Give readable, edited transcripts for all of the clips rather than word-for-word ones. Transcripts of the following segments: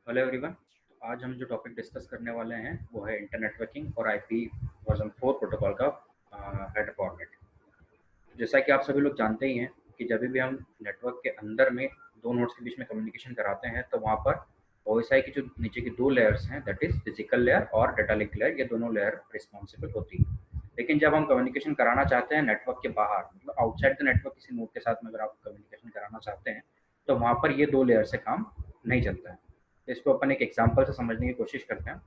Hello everyone. आज हम जो टॉपिक डिस्कस करने वाले हैं वो है इंटर नेटवर्किंग और आईपी वर्जन 4 प्रोटोकॉल का हेडर फॉर्मेट। जैसा कि आप सभी लोग जानते ही हैं कि जब भी हम नेटवर्क के अंदर में दो नोड्स के बीच में कम्युनिकेशन कराते हैं तो वहाँ पर ओएसआई की जो नीचे की दो लेयर्स हैं, दैट इज फिजिकल लेयर और डेटा लिंक लेयर, ये दोनों लेयर रिस्पॉन्सिबल होती है। लेकिन जब हम कम्युनिकेशन कराना चाहते हैं नेटवर्क के बाहर, मतलब आउटसाइड द नेटवर्क किसी नोड के साथ में अगर आप कम्युनिकेशन कराना चाहते हैं तो वहाँ पर ये दो लेयर से काम नहीं चलता है। तो इसको अपन एक एग्जांपल से समझने की कोशिश करते हैं।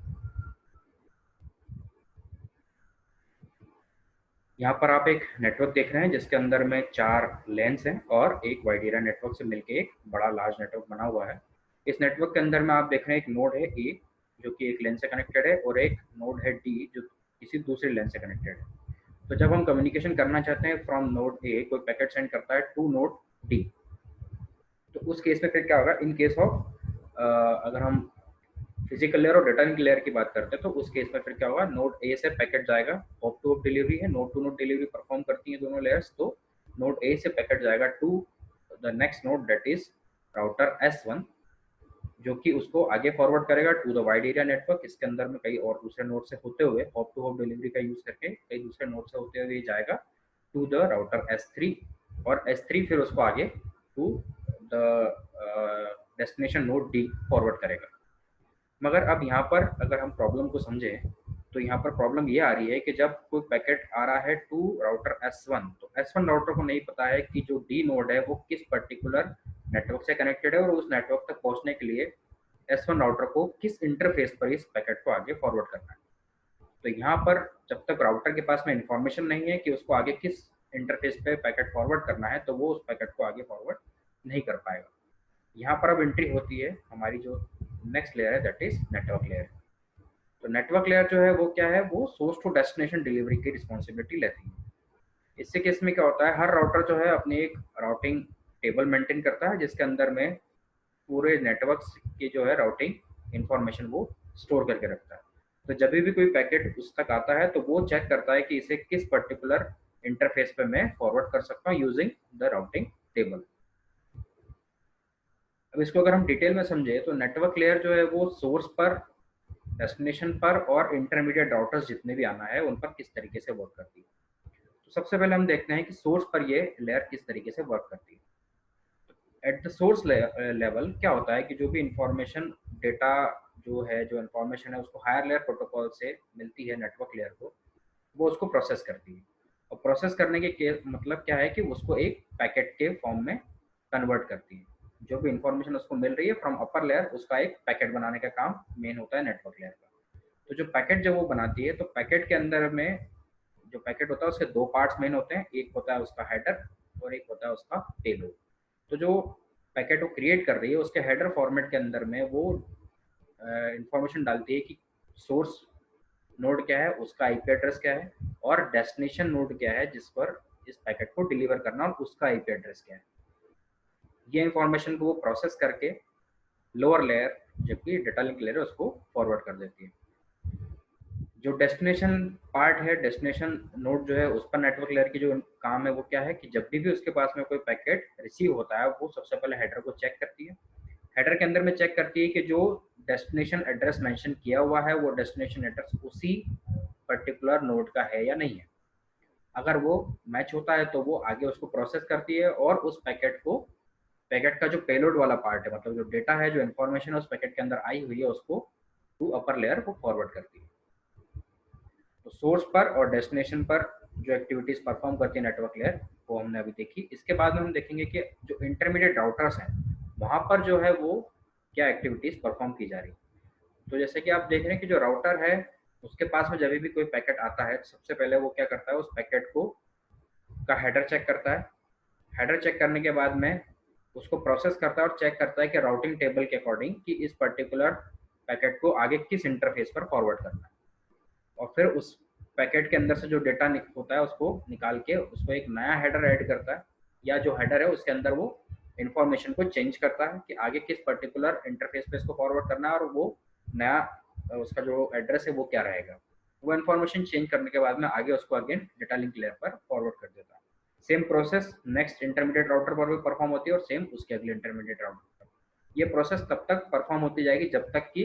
यहाँ पर आप एक नेटवर्क देख रहे हैं जिसके अंदर में 4 लेन्स हैं और एक वाइड एरिया नेटवर्क से मिलकर एक बड़ा लार्ज नेटवर्क बना हुआ है। इस नेटवर्क के अंदर में आप देख रहे हैं एक नोड है ए जो कि एक लेन से कनेक्टेड है और एक नोड है डी जो किसी दूसरे लेन से कनेक्टेड है। तो जब हम कम्युनिकेशन करना चाहते हैं फ्रॉम नोड ए, कोई पैकेट सेंड करता है टू नोड डी, तो उस केस में फिर क्या होगा? इन केस ऑफ अगर हम फिजिकल लेयर और डेटा लिंक लेयर की बात करते हैं तो उस केस में फिर क्या होगा? नोड ए से पैकेट जाएगा, होप टू होप डिलीवरी है, node to node delivery perform करती है दोनों लेयर्स। तो नोड ए से पैकेट जाएगा to the next node that is router S1, जो कि उसको आगे फॉरवर्ड करेगा to the wide area network. इसके अंदर में कई और दूसरे नोड से होते हुए होप टू होप डिलीवरी का यूज करके कई दूसरे नोड से होते हुए जाएगा टू द राउटर S3, और S3 फिर उसको आगे to the destination node D forward करेगा। मगर अब यहाँ पर अगर हम प्रॉब्लम को समझें तो यहाँ पर प्रॉब्लम ये आ रही है कि जब कोई पैकेट आ रहा है टू राउटर S1, तो S1 राउटर को नहीं पता है कि जो डी नोड है वो किस पर्टिकुलर नेटवर्क से कनेक्टेड है और उस नेटवर्क तक पहुंचने के लिए S1 राउटर को किस इंटरफेस पर इस पैकेट को आगे फॉरवर्ड करना है। तो यहाँ पर जब तक राउटर के पास में इंफॉर्मेशन नहीं है कि उसको आगे किस इंटरफेस पे पैकेट फॉरवर्ड करना है, तो वो उस पैकेट को आगे फॉरवर्ड नहीं कर पाएगा। यहाँ पर अब एंट्री होती है हमारी जो नेक्स्ट लेयर है, दैट इज नेटवर्क लेयर। तो नेटवर्क लेयर जो है वो क्या है? वो सोर्स टू डेस्टिनेशन डिलीवरी की रिस्पॉन्सिबिलिटी लेती है। इससे केस में क्या होता है? हर राउटर जो है अपनी एक राउटिंग टेबल मेंटेन करता है जिसके अंदर में पूरे नेटवर्क की जो है राउटिंग इंफॉर्मेशन वो स्टोर करके रखता है। तो जब भी कोई पैकेट उस तक आता है तो वो चेक करता है कि इसे किस पर्टिकुलर इंटरफेस पे मैं फॉरवर्ड कर सकता हूँ यूजिंग द राउटिंग टेबल। अब इसको अगर हम डिटेल में समझे तो नेटवर्क लेयर जो है वो सोर्स पर, डेस्टिनेशन पर और इंटरमीडिएट राउटर्स जितने भी आना है उन पर किस तरीके से वर्क करती है। तो सबसे पहले हम देखते हैं कि सोर्स पर ये लेयर किस तरीके से वर्क करती है। एट द सोर्स लेवल क्या होता है कि जो भी इंफॉर्मेशन डेटा जो है, जो इंफॉर्मेशन है उसको हायर लेयर प्रोटोकॉल से मिलती है नेटवर्क लेयर को, वो उसको प्रोसेस करती है। और प्रोसेस करने के मतलब क्या है कि उसको एक पैकेट के फॉर्म में कन्वर्ट करती है। जो भी इंफॉर्मेशन उसको मिल रही है फ्रॉम अपर लेयर, उसका एक पैकेट बनाने का काम मेन होता है नेटवर्क लेयर का। तो जो पैकेट जब वो बनाती है तो पैकेट के अंदर में जो पैकेट होता है उसके दो पार्ट्स मेन होते हैं, एक होता है उसका हेडर और एक होता है उसका पेलोड। तो जो पैकेट वो क्रिएट कर रही है उसके हेडर फॉर्मेट के अंदर में वो इंफॉर्मेशन डालती है कि सोर्स नोड क्या है, उसका आईपी एड्रेस क्या है, और डेस्टिनेशन नोड क्या है जिस पर इस पैकेट को डिलीवर करना, और उसका आईपी एड्रेस क्या है। ये इंफॉर्मेशन को वो प्रोसेस करके लोअर लेयर, जबकि डेटा लिंक लेयर, उसको फॉरवर्ड कर देती है। जो डेस्टिनेशन पार्ट है, डेस्टिनेशन नोड जो है उस पर नेटवर्क लेयर की जो काम है वो क्या है कि जब भी उसके पास में कोई पैकेट रिसीव होता है वो सबसे पहले हेडर को चेक करती है। हेडर के अंदर में चेक करती है कि जो डेस्टिनेशन एड्रेस मेंशन किया हुआ है वो डेस्टिनेशन एड्रेस उसी पर्टिकुलर नोड का है या नहीं है। अगर वो मैच होता है तो वो आगे उसको प्रोसेस करती है और उस पैकेट को, पैकेट का जो पेलोड वाला पार्ट है, मतलब जो डेटा है, जो इन्फॉर्मेशन है उस पैकेट के अंदर आई हुई है, उसको टू अपर लेयर को फॉरवर्ड करती है। तो सोर्स पर और डेस्टिनेशन पर जो एक्टिविटीज परफॉर्म करती है नेटवर्क लेयर वो हमने अभी देखी। इसके बाद में हम देखेंगे कि जो इंटरमीडिएट राउटर्स हैं वहां पर जो है वो क्या एक्टिविटीज परफॉर्म की जा रही है। तो जैसे कि आप देख रहे हैं कि जो राउटर है उसके पास में जब भी कोई पैकेट आता है तो सबसे पहले वो क्या करता है? उस पैकेट को का हेडर चेक करता है। हेडर चेक करने के बाद में उसको प्रोसेस करता है और चेक करता है कि राउटिंग टेबल के अकॉर्डिंग कि इस पर्टिकुलर पैकेट को आगे किस इंटरफेस पर फॉरवर्ड करना है। और फिर उस पैकेट के अंदर से जो डेटा होता है उसको निकाल के उसको एक नया हेडर ऐड करता है, या जो हेडर है उसके अंदर वो इंफॉर्मेशन को चेंज करता है कि आगे किस पर्टिकुलर इंटरफेस पे इसको फॉरवर्ड करना है और वो नया उसका जो एड्रेस है वो क्या रहेगा। वो इन्फॉर्मेशन चेंज करने के बाद में आगे उसको अगेन डेटा लिंक लेयर पर फॉरवर्ड कर देता है। Same process next intermediate router पर भी परफॉर्म होती है और सेम उसके अगले इंटरमीडिएट राउटर पर। ये प्रोसेस तब तक परफॉर्म होती जाएगी जब तक कि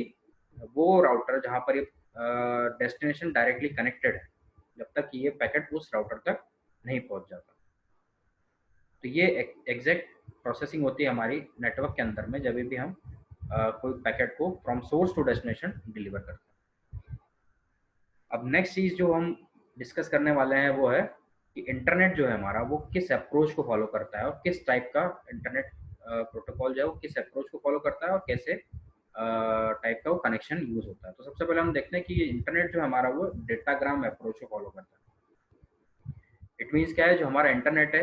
वो राउटर जहाँ पर ये डेस्टिनेशन डायरेक्टली कनेक्टेड है, जब तक कि ये पैकेट उस राउटर तक नहीं पहुँच जाता। तो ये एग्जैक्ट प्रोसेसिंग होती है हमारी नेटवर्क के अंदर में, जब भी हम कोई पैकेट को from source to destination deliver करते हैं। अब नेक्स्ट चीज़ जो हम डिस्कस करने वाले हैं वो है कि इंटरनेट जो है हमारा वो किस अप्रोच को फॉलो करता है और किस टाइप का इंटरनेट प्रोटोकॉल जो है वो किस अप्रोच को फॉलो करता है और कैसे टाइप का वो कनेक्शन यूज होता है। तो सबसे पहले हम देखते हैं कि ये इंटरनेट जो हमारा वो डेटाग्राम अप्रोच को फॉलो करता है। इट मीन्स क्या है, जो हमारा इंटरनेट है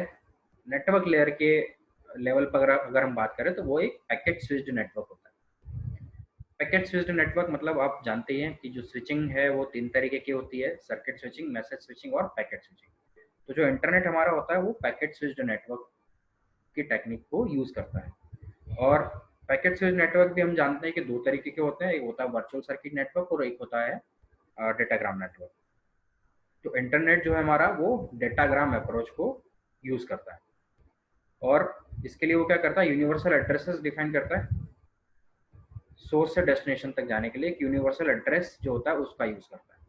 नेटवर्क लेयर के लेवल पर अगर हम बात करें तो वो एक पैकेट स्विच्ड नेटवर्क होता है। पैकेट स्विच्ड नेटवर्क मतलब आप जानते ही हैं कि जो स्विचिंग है वो 3 तरीके की होती है, सर्किट स्विचिंग, मैसेज स्विचिंग और पैकेट स्विचिंग। तो जो इंटरनेट हमारा होता है वो पैकेट स्विच्ड नेटवर्क की टेक्निक को यूज करता है। और पैकेट स्विच्ड नेटवर्क भी हम जानते हैं कि 2 तरीके के होते हैं, एक होता है वर्चुअल सर्किट नेटवर्क और एक होता है डेटाग्राम नेटवर्क। तो इंटरनेट जो है हमारा वो डेटाग्राम अप्रोच को यूज करता है और इसके लिए वो क्या करता है, यूनिवर्सल एड्रेसेस डिफाइन करता है। सोर्स से डेस्टिनेशन तक जाने के लिए एक यूनिवर्सल एड्रेस जो होता है उसका यूज करता है।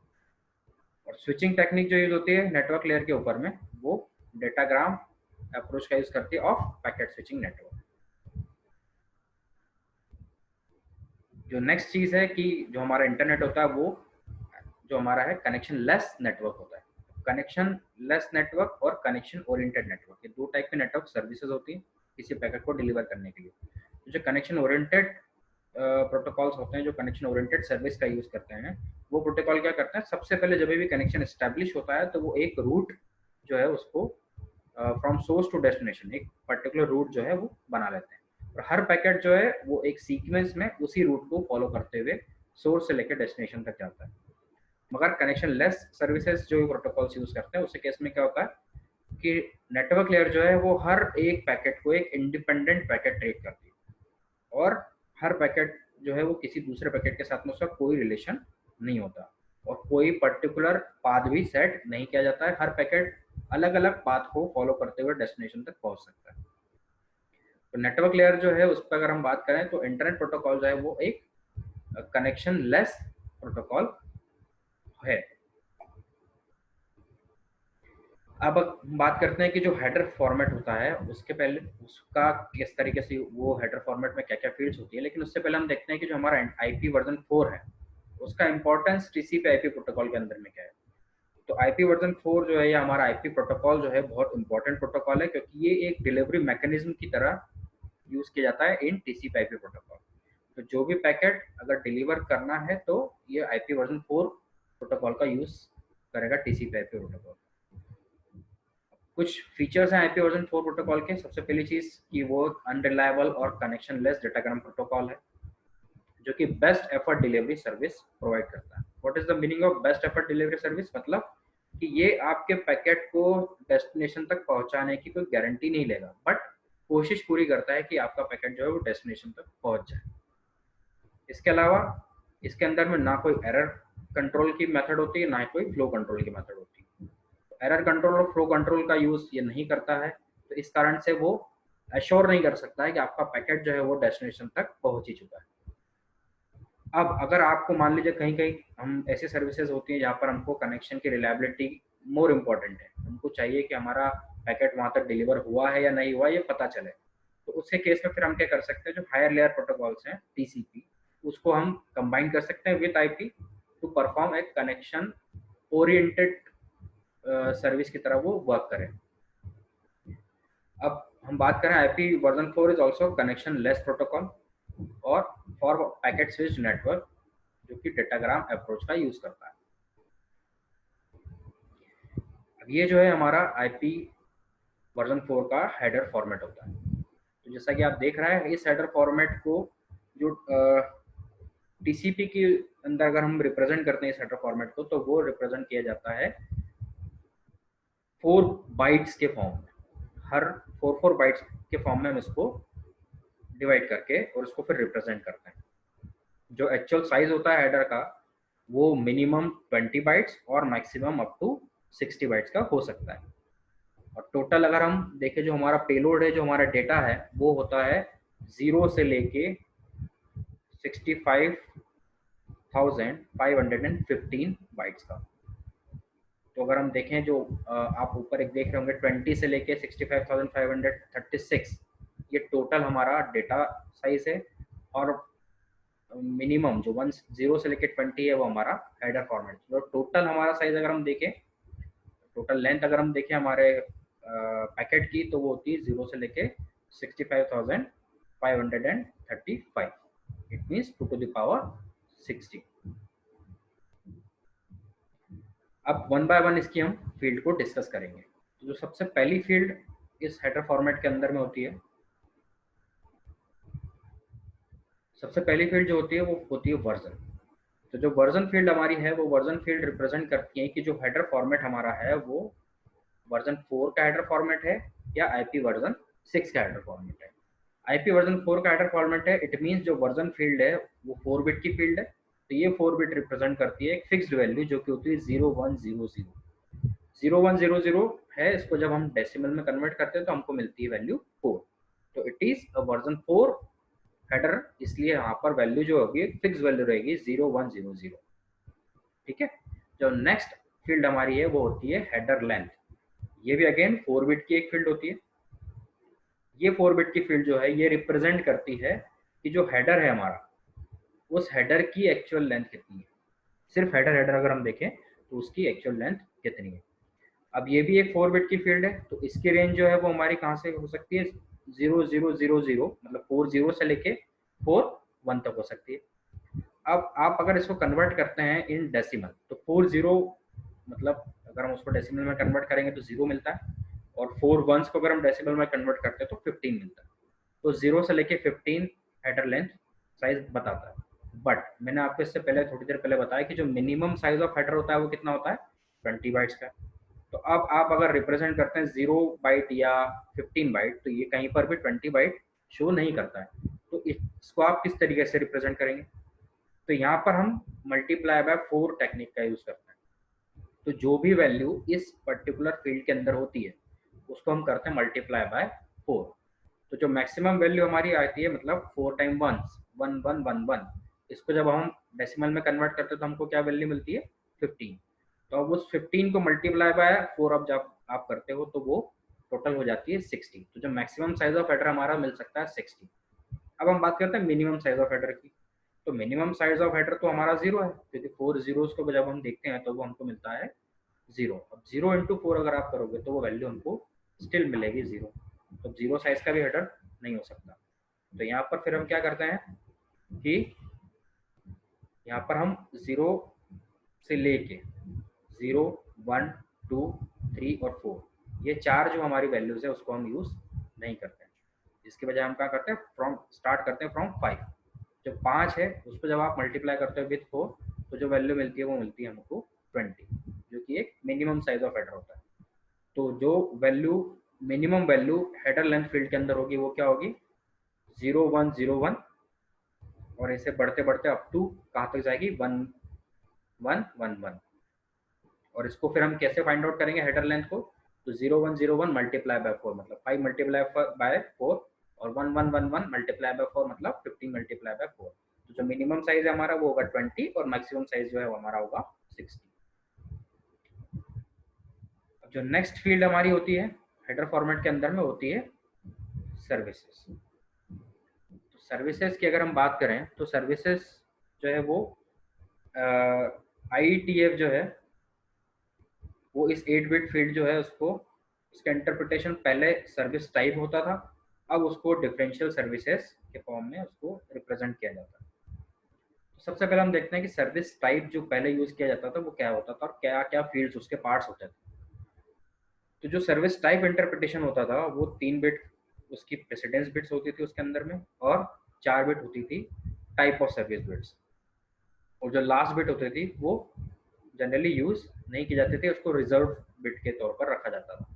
और स्विचिंग टेक्निक जो यूज होती है नेटवर्क लेयर के ऊपर में वो डेटाग्राम अप्रोच का यूज करती है ऑफ पैकेट स्विचिंग नेटवर्क। जो नेक्स्ट चीज है कि जो हमारा इंटरनेट होता है वो जो हमारा है कनेक्शन लेस नेटवर्क होता है। कनेक्शन लेस नेटवर्क और कनेक्शन ओरिएंटेड नेटवर्क, ये 2 टाइप के नेटवर्क सर्विसेज होती हैं किसी पैकेट को डिलीवर करने के लिए। तो जो कनेक्शन ओरिएंटेड प्रोटोकॉल्स होते हैं, जो कनेक्शन ओरिएंटेड सर्विस का यूज करते हैं, वो प्रोटोकॉल क्या करते हैं, सबसे पहले जब भी कनेक्शन एस्टेब्लिश होता है तो वो एक रूट जो है उसको फ्रॉम सोर्स टू डेस्टिनेशन एक पर्टिकुलर रूट जो है वो बना लेते हैं और हर पैकेट जो है वो एक सीक्वेंस में उसी रूट को फॉलो करते हुए सोर्स से लेकर डेस्टिनेशन तक जाता है। मगर कनेक्शन लेस सर्विसेज जो प्रोटोकॉल्स यूज करते हैं उसके केस में क्या होता है कि नेटवर्क लेयर जो है वो हर एक पैकेट को एक इंडिपेंडेंट पैकेट ट्रीट करती है और हर पैकेट जो है वो किसी दूसरे पैकेट के साथ में उसका कोई रिलेशन नहीं होता और कोई पर्टिकुलर पाथ भी सेट नहीं किया जाता है। हर पैकेट अलग अलग पाथ को फॉलो करते हुए डेस्टिनेशन तक पहुंच सकता है। तो नेटवर्क लेयर जो है उस पर अगर हम बात करें तो इंटरनेट प्रोटोकॉल जो है वो एक कनेक्शन लेस प्रोटोकॉल है। अब हम बात करते हैं कि जो हेडर फॉर्मेट होता है उसके पहले उसका किस तरीके से वो हेडर फॉर्मेट में क्या क्या फील्ड्स होती है, लेकिन उससे पहले हम देखते हैं कि जो हमारा आईपी वर्जन 4 है उसका इंपॉर्टेंस टीसीपी आईपी प्रोटोकॉल के अंदर में क्या है। तो आईपी वर्जन 4 जो है या हमारा आईपी प्रोटोकॉल जो है बहुत इंपॉर्टेंट प्रोटोकॉल है क्योंकि ये एक डिलीवरी मैकेनिज्म की तरह यूज किया जाता है इन टीसीपी आईपी प्रोटोकॉल। तो जो भी पैकेट अगर डिलीवर करना है तो ये आईपी वर्जन 4 प्रोटोकॉल का यूज करेगा टीसीपी आईपी प्रोटोकॉल। कुछ फीचर्स हैं आईपी वर्जन 4 प्रोटोकॉल के। सबसे पहली चीज कि वो अनरिलायबल और कनेक्शन लेस डेटाग्राम प्रोटोकॉल है जो कि best effort delivery service provide करता है। What is the meaning of best effort delivery service, मतलब कि ये आपके पैकेट को डेस्टिनेशन तक पहुंचाने की कोई गारंटी नहीं लेगा बट कोशिश पूरी करता है कि आपका पैकेट जो है वो डेस्टिनेशन तक पहुंच जाए। इसके अलावा इसके अंदर में ना कोई एरर कंट्रोल की मेथड होती है ना ही कोई फ्लो कंट्रोल की मेथड होती है। एरर कंट्रोल और फ्लो कंट्रोल का यूज ये नहीं करता है तो इस कारण से वो एश्योर नहीं कर सकता है कि आपका पैकेट जो है वो डेस्टिनेशन तक पहुंच ही चुका है। अब अगर आपको मान लीजिए कहीं कहीं हम ऐसी सर्विसेज होती हैं जहाँ पर हमको कनेक्शन की रिलायबिलिटी मोर इम्पोर्टेंट है, हमको चाहिए कि हमारा पैकेट वहाँ तक डिलीवर हुआ है या नहीं हुआ ये पता चले, तो उसके केस में फिर हम क्या कर सकते हैं, जो हायर लेयर प्रोटोकॉल्स हैं टीसीपी उसको हम कंबाइन कर सकते हैं विद आईपी टू परफॉर्म एक कनेक्शन ओरिएंटेड सर्विस की तरह वो वर्क करें। अब हम बात करें IP version 4 is also connection less protocol और फॉर पैकेट स्विच नेटवर्क जो कि डेटाग्राम अप्रोच का यूज करता है। अब ये जो है हमारा आईपी वर्जन 4 का हेडर फॉर्मेट होता है। तो जैसा कि आप देख रहे हैं इस हेडर फॉर्मेट को जो टीसीपी के अंदर अगर हम रिप्रेजेंट करते हैं इस हेडर फॉर्मेट को तो वो रिप्रेजेंट किया जाता है 4 बाइट्स के फॉर्म में। हर 4 बाइट्स के फॉर्म में हम इसको डिवाइड करके और उसको फिर रिप्रेजेंट करते हैं। जो एक्चुअल साइज होता है हेडर का वो मिनिमम 20 बाइट्स और मैक्सिमम अप टू 60 बाइट्स का हो सकता है। और टोटल अगर हम देखें जो हमारा पेलोड है, जो हमारा डेटा है वो होता है 0 से लेके 65,515 बाइट्स का। तो अगर हम देखें जो आप ऊपर एक देख रहे होंगे 20 से लेके 65,536, ये टोटल हमारा डेटा साइज है। और मिनिमम जो 10 से लेके 20 है वो हमारा हेडर फॉर्मेट। तो टोटल हमारा साइज अगर हम देखें, टोटल लेंथ अगर हम देखें हमारे पैकेट की, तो वो होती है 0 से लेके 65,535। It means 2 to the power 60। अब वन बाय वन इसकी हम फील्ड को डिस्कस करेंगे। तो जो सबसे पहली फील्ड इस हेडर फॉर्मेट के अंदर में होती है, सबसे पहली फील्ड जो होती है वो होती है वर्जन। तो जो वर्जन फील्ड हमारी है वो वर्जन फील्ड रिप्रेजेंट करती है कि जो हेडर फॉर्मेट हमारा है वो वर्जन 4 का हेडर फॉर्मेट है या आईपी वर्जन 6 का हेडर फॉर्मेट है। आईपी वर्जन 4 का हेडर फॉर्मेट है, इट मीन्स जो वर्जन फील्ड है वो 4 बिट की फील्ड है। तो ये 4 बिट रिप्रेजेंट करती है एक फिक्स्ड वैल्यू जो कि होती है 0100। 0100 है, इसको जब हम डेसिमल में कन्वर्ट करते हैं तो हमको मिलती है वैल्यू 4। तो it is a version 4 header, इसलिए यहाँ पर वैल्यू जो होगी फिक्स वैल्यू रहेगी 0100। ठीक है। जो नेक्स्ट फील्ड हमारी है वो होती है हेडर लेंथ। ये भी अगेन 4 बिट की एक फील्ड होती है। ये 4 बिट की फील्ड जो है ये रिप्रेजेंट करती है कि जो हेडर है हमारा, उस हेडर की एक्चुअल लेंथ कितनी है। सिर्फ हेडर हेडर अगर हम देखें तो उसकी एक्चुअल लेंथ कितनी है। अब ये भी एक 4 बिट की फील्ड है, तो इसकी रेंज जो है वो हमारी कहाँ से हो सकती है, 0000, मतलब 40 से लेके 41 तक हो सकती है। अब आप अगर इसको कन्वर्ट करते हैं इन डेसिमल, तो 40 मतलब अगर हम उसको डेसिमल में कन्वर्ट करेंगे तो 0 मिलता है, और 4 वंस को अगर हम डेसिमल में कन्वर्ट करते हैं तो 15 मिलता है। तो 0 से लेके 15 हेडर लेंथ साइज बताता है। बट मैंने आपको इससे पहले थोड़ी देर पहले बताया कि जो मिनिमम साइज ऑफ हेडर होता है वो कितना होता है, 20 बाइट्स का। तो अब आप अगर रिप्रेजेंट करते हैं 0 बाइट या 15 बाइट, तो ये कहीं पर भी 20 बाइट शो नहीं करता है। तो इसको आप किस तरीके से रिप्रेजेंट करेंगे, तो यहाँ पर हम मल्टीप्लाई बाय 4 टेक्निक का यूज करते हैं। तो जो भी वैल्यू इस पर्टिकुलर फील्ड के अंदर होती है उसको हम करते हैं मल्टीप्लाई बाय 4। तो जो मैक्सिमम वैल्यू हमारी आती है, मतलब 4 टाइम 1 इसको जब हम डेसिमल में कन्वर्ट करते हैं तो हमको क्या वैल्यू मिलती है, 15। तो अब उस 15 को मल्टीप्लाई बाय 4 अब जब आप करते हो तो वो टोटल हो जाती है 60। तो जो मैक्सिमम साइज ऑफ हेडर हमारा मिल सकता है 60। अब हम बात करते हैं मिनिमम साइज ऑफ हेडर की। तो मिनिमम साइज ऑफ हेडर तो हमारा 0 है, क्योंकि 4 zeros को जब हम देखते हैं तो वो हमको मिलता है 0। अब 0 इंटू 4 अगर आप करोगे तो वो वैल्यू हमको स्टिल मिलेगी 0। तो 0 साइज का भी हेडर नहीं हो सकता। तो यहाँ पर फिर हम क्या करते हैं कि यहाँ पर हम 0 से लेके 0, 1, 2, 3 और 4, ये 4 जो हमारी वैल्यूज है उसको हम यूज नहीं करते हैं। इसके बजाय हम क्या करते हैं, स्टार्ट करते हैं फ्रॉम 5। जो 5 है उसको जब आप मल्टीप्लाई करते हो विथ 4, तो जो वैल्यू मिलती है वो मिलती है हमको 20, जो कि एक मिनिमम साइज ऑफ हेडर होता है। तो जो value minimum value header length field के अंदर होगी वो क्या होगी, 0101, और इसे बढ़ते बढ़ते अप टू कहाँ तक जाएगी, 1111। और इसको फिर हम कैसे फाइंड आउट करेंगे हेडर लेंथ को, तो 0101 मल्टीप्लाई बाय 4 मतलब 5 मल्टीप्लाई बाय 4, और 1111 मल्टीप्लाई बाय 4 मतलब 15 मल्टीप्लाई बाय 4। तो जो मिनिमम साइज है हमारा वो होगा 20, और मैक्सिमम साइज जो है वो हमारा होगा 60। अब जो नेक्स्ट फील्ड हमारी होती है हेडर फॉर्मेट के अंदर में होती है सर्विसेज। तो सर्विसेज की अगर हम बात करें तो सर्विसेज जो है वो IETF जो है वो इस 8 बिट फील्ड जो है उसको, उसका इंटरप्रिटेशन पहले सर्विस टाइप होता था, अब उसको डिफरेंशियल सर्विसेज के फॉर्म में उसको रिप्रेजेंट किया जाता है। तो सबसे पहले हम देखते हैं कि सर्विस टाइप जो पहले यूज किया जाता था वो क्या होता था और क्या क्या फील्ड्स उसके पार्ट्स होते थे। तो जो सर्विस टाइप इंटरप्रिटेशन होता था वो 3 बिट उसकी प्रेसिडेंस बिट्स होती थी उसके अंदर में, और 4 बिट होती थी टाइप ऑफ सर्विस बिट्स, और जो लास्ट बिट होती थी वो जनरली यूज नहीं की जाती थी, उसको रिजर्व बिट के तौर पर रखा जाता था।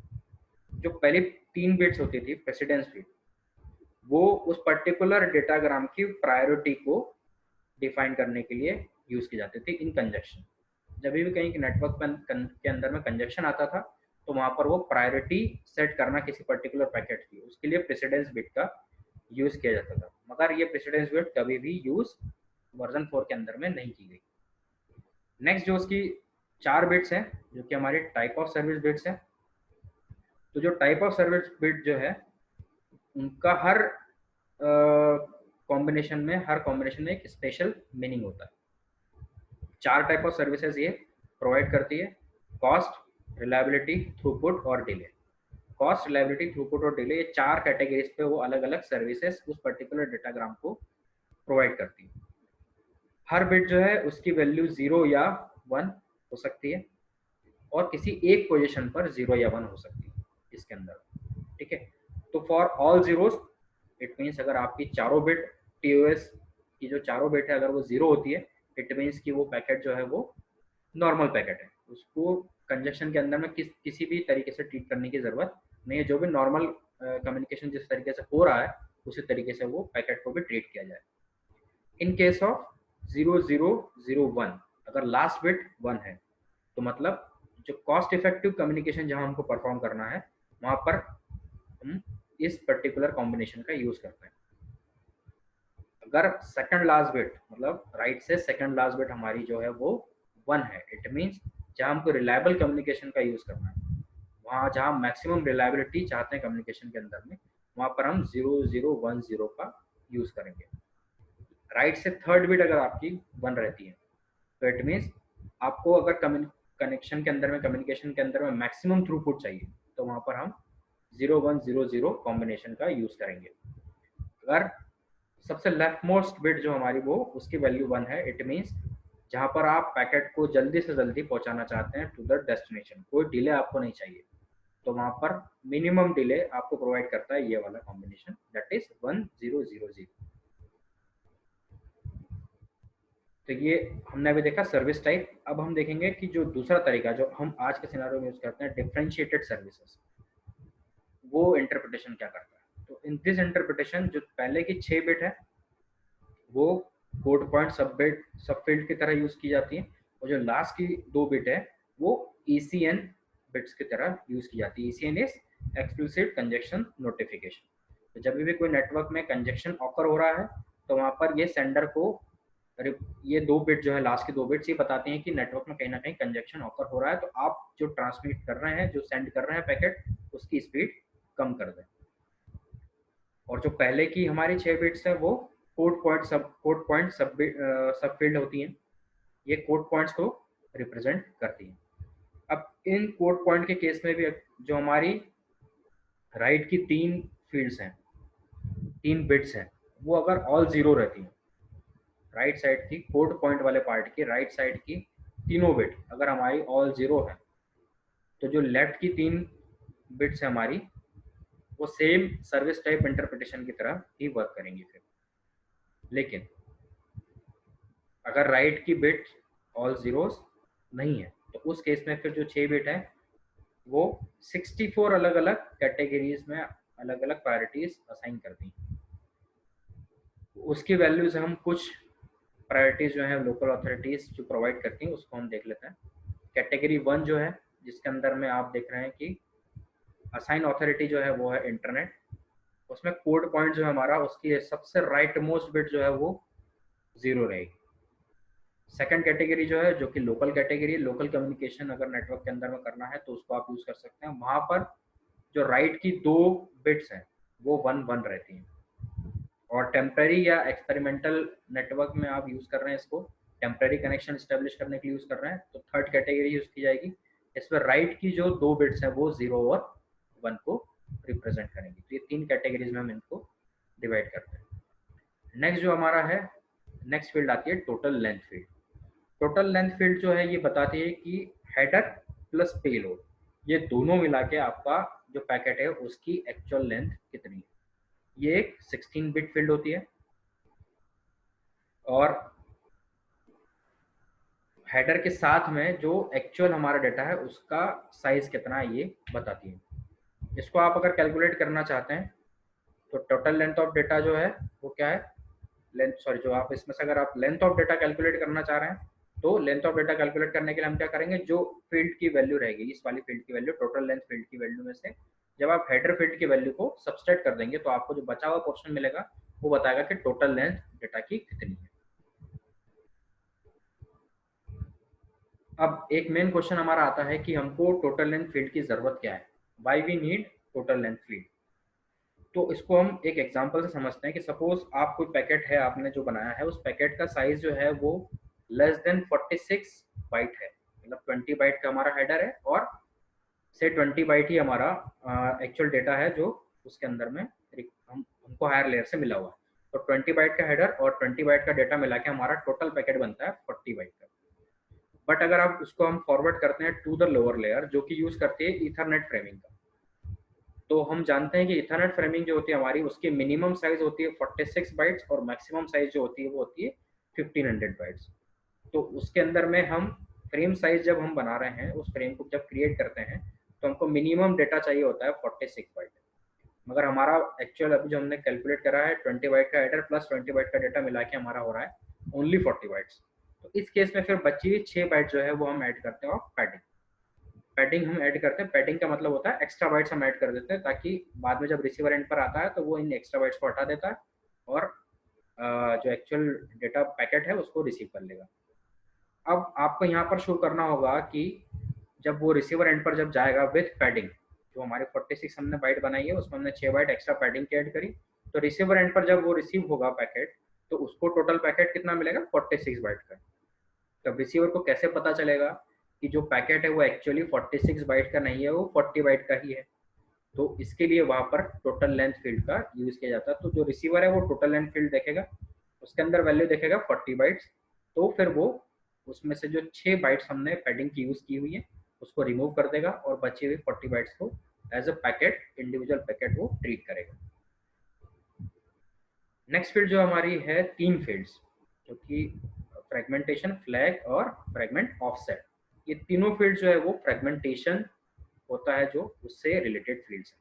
जो पहले 3 बिट्स होती थी प्रेसिडेंस बिट, वो उस पर्टिकुलर डेटाग्राम की प्रायोरिटी को डिफाइन करने के लिए यूज की जाती थी इन कंजक्शन। जब भी कहीं नेटवर्क के अंदर में कंजक्शन आता था तो वहां पर वो प्रायोरिटी सेट करना किसी पर्टिकुलर पैकेट की, उसके लिए प्रेसिडेंस बिट का यूज़ किया जाता था, मगर ये प्रेसिडेंस बिट कभी भी यूज़ वर्जन 4 के अंदर में नहीं की गई। नेक्स्ट जो उसकी 4 बिट्स हैं जो कि हमारे टाइप ऑफ सर्विस बिट्स हैं। तो जो टाइप ऑफ सर्विस बिट जो है उनका हर कॉम्बिनेशन में एक स्पेशल मीनिंग होता है। 4 टाइप ऑफ सर्विसेज ये प्रोवाइड करती है: कॉस्ट, रिलायबिलिटी, थ्रूपुट और डिले। कॉस्ट, रिलायबिलिटी, थ्रूपुट और डिले, ये 4 कैटेगरीज पे वो अलग अलग सर्विसेज उस पर्टिकुलर डेटाग्राम को प्रोवाइड करती है। हर बिट जो है उसकी वैल्यू 0 या 1 हो सकती है और किसी एक पोजीशन पर 0 या 1 हो सकती है इसके अंदर, ठीक है। तो for all zeros it means अगर आपकी चारों बिट टीओएस की जो चारों बिट है अगर वो 0 होती है, इट मीन्स कि वो पैकेट जो है वो नॉर्मल पैकेट है, उसको कंजक्शन के अंदर में किसी भी तरीके से ट्रीट करने की जरूरत नहीं है। जो भी नॉर्मल कम्युनिकेशन जिस तरीके से हो रहा है उसी तरीके से वो पैकेट को भी ट्रीट किया जाए। इन केस ऑफ 0001 अगर लास्ट बिट 1 है तो मतलब जो कॉस्ट इफेक्टिव कम्युनिकेशन जहां हमको परफॉर्म करना है वहां पर हम इस पर्टिकुलर कॉम्बिनेशन का यूज करते हैं। अगर सेकंड लास्ट बिट मतलब राइट से सेकंड लास्ट बिट हमारी जो है वो 1 है, इट मीन्स जहां हमको रिलायबल कम्युनिकेशन का यूज करना है, वहां जहां मैक्सिमम रिलायबिलिटी चाहते हैं कम्युनिकेशन के अंदर में, वहां पर हम 0010 का यूज करेंगे। राइट से थर्ड बिट अगर आपकी 1 रहती है तो इट मीन्स आपको अगर कनेक्शन के अंदर में कम्युनिकेशन के अंदर में मैक्सिमम थ्रूपुट चाहिए तो वहां पर हम 0100 कॉम्बिनेशन का यूज करेंगे। अगर सबसे लेफ्ट मोस्ट बिट जो हमारी वो उसकी वैल्यू 1 है, इट मीन्स जहां पर आप पैकेट को जल्दी से जल्दी पहुंचाना चाहते हैं टू द डेस्टिनेशन, कोई डिले आपको नहीं चाहिए, तो वहां पर मिनिमम डिले आपको प्रोवाइड करता है ये वाला कॉम्बिनेशन, दैट इज 1000। तो ये हमने अभी देखा सर्विस टाइप। अब हम देखेंगे कि जो दूसरा तरीका जो हम आज के सिनेरियो में यूज करते हैं, डिफरेंशिएटेड सर्विसेज, वो इंटरप्रिटेशन क्या करता है। तो इन दिस इंटरप्रिटेशन जो पहले की 6 बिट है वो कोड पॉइंट सब फील्ड की तरह यूज की जाती है और जो लास्ट की 2 बिट है वो ECN बिट्स की तरह यूज की जाती है। ECN is explicit conjunction notification. तो जब भी कोई नेटवर्क में कंजक्शन ऑकर हो रहा है तो वहां पर ये सेंडर को ये 2 बिट जो है लास्ट की 2 बिट्स ये बताती हैं कि नेटवर्क में कहीं ना कहीं कंजक्शन ऑकर हो रहा है, तो आप जो ट्रांसमिट कर रहे हैं जो सेंड कर रहे हैं पैकेट उसकी स्पीड कम कर दें। और जो पहले की हमारी 6 बिट्स है वो कोड पॉइंट सब फील्ड होती हैं, ये कोड पॉइंट्स को रिप्रेजेंट करती हैं। अब इन कोड पॉइंट के केस में भी जो हमारी राइट की 3 फील्ड्स हैं, 3 बिट्स हैं, वो अगर ऑल 0 रहती हैं, राइट साइड की कोड पॉइंट वाले पार्ट की राइट साइड की तीनों बिट अगर हमारी ऑल 0 है तो जो लेफ्ट की 3 बिट्स है हमारी वो सेम सर्विस टाइप इंटरप्रिटेशन की तरह ही वर्क करेंगी फिर। लेकिन अगर राइट की बिट ऑल जीरोस नहीं है तो उस केस में फिर जो 6 बिट है वो 64 अलग अलग कैटेगरीज में अलग अलग प्रायोरिटीज असाइन कर दी। उसकी वैल्यूज हम कुछ प्रायोरिटीज जो है लोकल अथॉरिटीज जो प्रोवाइड करती हैं उसको हम देख लेते हैं। कैटेगरी 1 जो है जिसके अंदर में आप देख रहे हैं कि असाइन अथॉरिटी जो है वो है इंटरनेट, उसमें कोड पॉइंट जो है हमारा उसकी सबसे राइट मोस्ट बिट जो है वो 0 रहेगी। सेकंड कैटेगरी जो है जो कि लोकल कैटेगरी, लोकल कम्युनिकेशन अगर नेटवर्क के अंदर में करना है तो उसको आप यूज कर सकते हैं। वहां पर जो राइट की 2 बिट्स हैं वो 1 1 रहती हैं। और टेम्पररी या एक्सपेरिमेंटल नेटवर्क में आप यूज कर रहे हैं इसको, टेम्पररी कनेक्शन स्टेब्लिश करने के लिए यूज कर रहे हैं, तो थर्ड कैटेगरी यूज की जाएगी। इसमें राइट की जो 2 बिट्स हैं वो 0 और 1 को रिप्रेजेंट करेंगी। तो ये 3 कैटेगरीज में हम इनको डिवाइड करते हैं। नेक्स्ट जो हमारा है, नेक्स्ट फील्ड आती है total length field. Total length field जो है ये बताती है कि हेडर प्लस पेलोड ये दोनों मिला के आपका जो पैकेट है उसकी एक्चुअल लेंथ कितनी है। ये एक 16 बिट फील्ड होती है और हेडर के साथ में जो एक्चुअल हमारा डेटा है उसका साइज कितना है ये बताती है। इसको आप अगर कैलकुलेट करना चाहते हैं तो टोटल लेंथ ऑफ डेटा जो है वो क्या है, जो आप इसमें से अगर आप लेंथ ऑफ डेटा कैलकुलेट करना चाह रहे हैं तो लेंथ ऑफ डेटा कैलकुलेट करने के लिए हम क्या करेंगे, जो फील्ड की वैल्यू रहेगी इस वाली फील्ड की वैल्यू टोटल लेंथ फील्ड की वैल्यू में से जब आप हेडर फील्ड की वैल्यू को सब्सट्रैक्ट कर देंगे तो आपको जो बचा हुआ पोर्शन मिलेगा वो बताएगा कि टोटल लेंथ डेटा की कितनी है। अब एक मेन क्वेश्चन हमारा आता है कि हमको टोटल लेंथ फील्ड की जरूरत क्या है, why we need total length field. तो इसको हम एक एग्जांपल से समझते हैं कि सपोज आप कोई पैकेट है आपने जो बनाया है, उस पैकेट का साइज जो है वो लेस देन 46 बाइट है, मतलब 20 बाइट का हमारा हेडर है और से 20 बाइट ही हमारा एक्चुअल डेटा है जो उसके अंदर में हमको हायर लेयर से मिला हुआ है। तो 20 बाइट का हेडर और 20 बाइट का डेटा मिला के हमारा टोटल पैकेट बनता है 40 बाइट का। बट अगर आप उसको हम फॉरवर्ड करते हैं टू द लोअर लेयर जो कि यूज करती है इथरनेट फ्रेमिंग का, तो हम जानते हैं कि इथरनेट फ्रेमिंग जो होती है हमारी, उसकी मिनिमम साइज होती है 46 बाइट्स और मैक्सिमम साइज जो होती है वो होती है 1500 बाइट्स। तो उसके अंदर में हम फ्रेम साइज जब हम बना रहे हैं, उस फ्रेम को जब क्रिएट करते हैं तो हमको मिनिमम डेटा चाहिए होता है 46 बाइट। मगर हमारा एक्चुअल अभी जो हमने कैलकुलेट करा है 20 बाइट का एडर प्लस 20 बाइट का डेटा मिला के हमारा हो रहा है ओनली 40 बाइट्स। तो इस केस में फिर बची हुई 6 बाइट जो है वो हम ऐड करते हैं और पैडिंग पैडिंग हम ऐड करते हैं। पैडिंग का मतलब होता है एक्स्ट्रा बाइट्स हम ऐड कर देते हैं ताकि बाद में जब रिसीवर एंड पर आता है तो वो इन एक्स्ट्रा बाइट्स को हटा देता है और जो एक्चुअल डेटा पैकेट है उसको रिसीव कर लेगा। अब आपको यहाँ पर शो करना होगा कि जब वो रिसीवर एंड पर जब जाएगा विथ पैडिंग, जो हमारे 46 हमने बाइट बनाई है उसमें हमने 6 बाइट एक्स्ट्रा पैडिंग की ऐड करी, तो रिसीवर एंड पर जब वो रिसीव होगा पैकेट तो उसको टोटल पैकेट कितना मिलेगा 46 बाइट का। तब रिसीवर को कैसे पता चलेगा कि जो पैकेट है वो एक्चुअली 46 बाइट का नहीं है, वो 40 बाइट का ही है। तो इसके लिए वहां पर टोटल लेंथ फील्ड का यूज किया जाता है। तो जो रिसीवर है वो टोटल लेंथ फील्ड देखेगा, उसके अंदर वैल्यू देखेगा 40 बाइट्स, तो फिर वो उसमें से जो 6 बाइट्स हमने पैडिंग की यूज की हुई है उसको रिमूव कर देगा और बची हुई 40 बाइट्स को as a packet individual packet वो ट्रीट करेगा। नेक्स्ट फील्ड जो हमारी है 3 फील्ड्स, जो कि फ्रेगमेंटेशन, फ्लैग और फ्रेगमेंट ऑफसेट। ये तीनों फील्ड जो है वो फ्रेगमेंटेशन होता है जो उससे रिलेटेड फील्ड्स है।